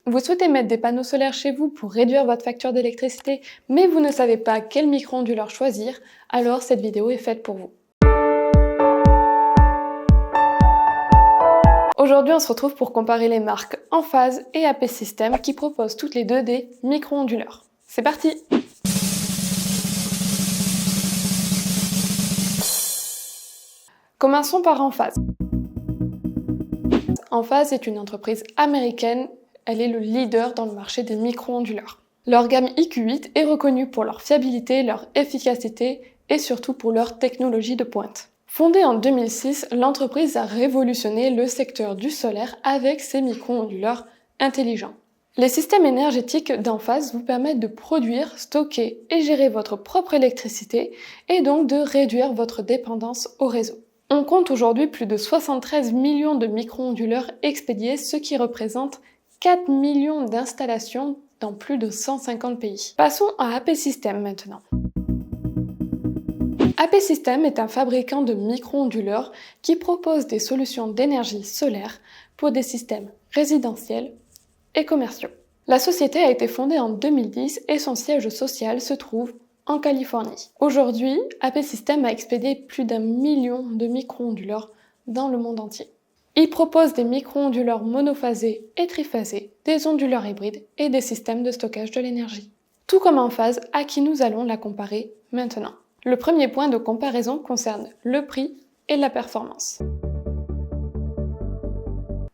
Vous souhaitez mettre des panneaux solaires chez vous pour réduire votre facture d'électricité, mais vous ne savez pas quel micro-onduleur choisir, alors cette vidéo est faite pour vous. Aujourd'hui, on se retrouve pour comparer les marques Enphase et AP System qui proposent toutes les deux des micro-onduleurs. C'est parti! Commençons par Enphase. Enphase est une entreprise américaine, elle est le leader dans le marché des micro-onduleurs. Leur gamme IQ8 est reconnue pour leur fiabilité, leur efficacité et surtout pour leur technologie de pointe. Fondée en 2006, l'entreprise a révolutionné le secteur du solaire avec ses micro-onduleurs intelligents. Les systèmes énergétiques d'Enphase vous permettent de produire, stocker et gérer votre propre électricité et donc de réduire votre dépendance au réseau. On compte aujourd'hui plus de 73 millions de micro-onduleurs expédiés, ce qui représente 4 millions d'installations dans plus de 150 pays. Passons à AP System maintenant. AP System est un fabricant de micro-onduleurs qui propose des solutions d'énergie solaire pour des systèmes résidentiels et commerciaux. La société a été fondée en 2010 et son siège social se trouve en Californie. Aujourd'hui, AP System a expédié plus d'1 million de micro-onduleurs dans le monde entier. Il propose des micro-onduleurs monophasés et triphasés, des onduleurs hybrides et des systèmes de stockage de l'énergie. Tout comme Enphase, à qui nous allons la comparer maintenant. Le premier point de comparaison concerne le prix et la performance.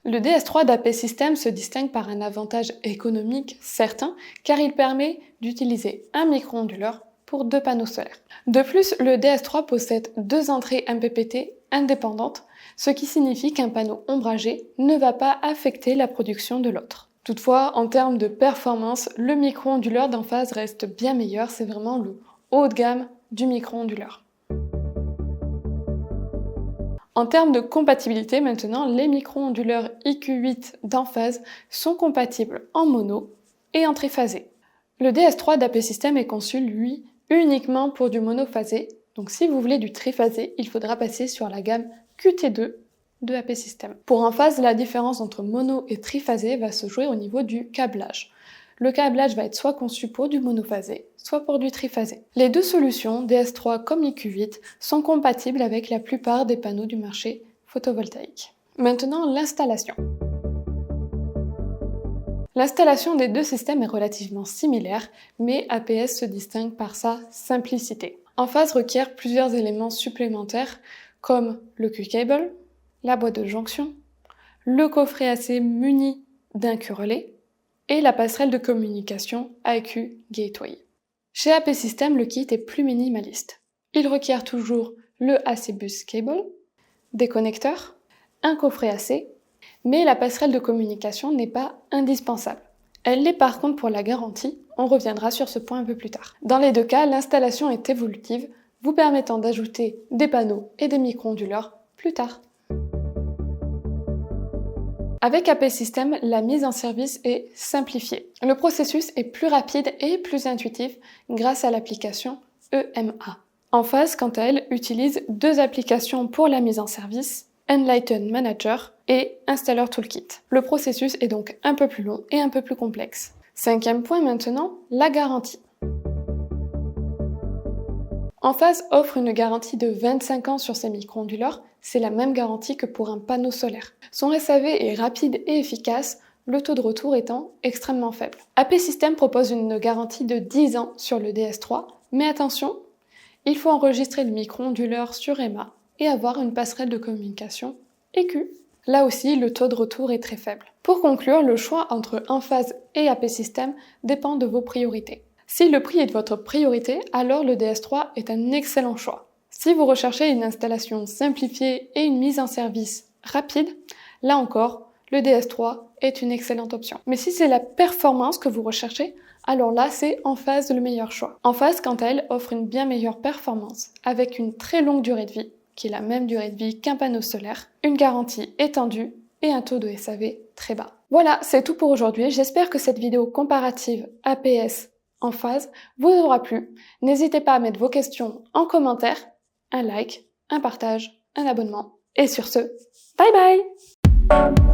Le DS3 d'AP System se distingue par un avantage économique certain car il permet d'utiliser un micro-onduleur pour 2 panneaux solaires. De plus, le DS3 possède 2 entrées MPPT indépendantes, ce qui signifie qu'un panneau ombragé ne va pas affecter la production de l'autre. Toutefois, en termes de performance, le micro-onduleur d'Enphase reste bien meilleur, c'est vraiment le haut de gamme du micro-onduleur. En termes de compatibilité maintenant, les micro-onduleurs IQ8 d'Enphase sont compatibles en mono et en triphasé. Le DS3 d'AP System est conçu, lui, uniquement pour du monophasé, donc si vous voulez du triphasé, il faudra passer sur la gamme QT2 de AP System. Pour Enphase, la différence entre mono et triphasé va se jouer au niveau du câblage. Le câblage va être soit conçu pour du monophasé, soit pour du triphasé. Les deux solutions, DS3 comme IQ8, sont compatibles avec la plupart des panneaux du marché photovoltaïque. Maintenant, l'installation. L'installation des deux systèmes est relativement similaire, mais APS se distingue par sa simplicité. Enphase requiert plusieurs éléments supplémentaires comme le Q-cable, la boîte de jonction, le coffret AC muni d'un Q-relais et la passerelle de communication AQ Gateway. Chez AP System, le kit est plus minimaliste. Il requiert toujours le AC Bus Cable, des connecteurs, un coffret AC, mais la passerelle de communication n'est pas indispensable. Elle l'est par contre pour la garantie, on reviendra sur ce point un peu plus tard. Dans les deux cas, l'installation est évolutive, vous permettant d'ajouter des panneaux et des micro-onduleurs plus tard. Avec AP System, la mise en service est simplifiée. Le processus est plus rapide et plus intuitif grâce à l'application EMA. Enphase, quant à elle, utilise 2 applications pour la mise en service, Enlighten Manager et Installer Toolkit. Le processus est donc un peu plus long et un peu plus complexe. 5e point maintenant, la garantie. Enphase offre une garantie de 25 ans sur ses micro-onduleurs, c'est la même garantie que pour un panneau solaire. Son SAV est rapide et efficace, le taux de retour étant extrêmement faible. AP System propose une garantie de 10 ans sur le DS3, mais attention, il faut enregistrer le micro-onduleur sur EMA et avoir une passerelle de communication EQ. Là aussi, le taux de retour est très faible. Pour conclure, le choix entre Enphase et AP System dépend de vos priorités. Si le prix est de votre priorité, alors le DS3 est un excellent choix. Si vous recherchez une installation simplifiée et une mise en service rapide, là encore, le DS3 est une excellente option. Mais si c'est la performance que vous recherchez, alors là, c'est Enphase le meilleur choix. Enphase, quant à elle, offre une bien meilleure performance avec une très longue durée de vie, qui est la même durée de vie qu'un panneau solaire, une garantie étendue et un taux de SAV très bas. Voilà, c'est tout pour aujourd'hui. J'espère que cette vidéo comparative APS Enphase vous aura plu. N'hésitez pas à mettre vos questions en commentaire, un like, un partage, un abonnement. Et sur ce, bye bye!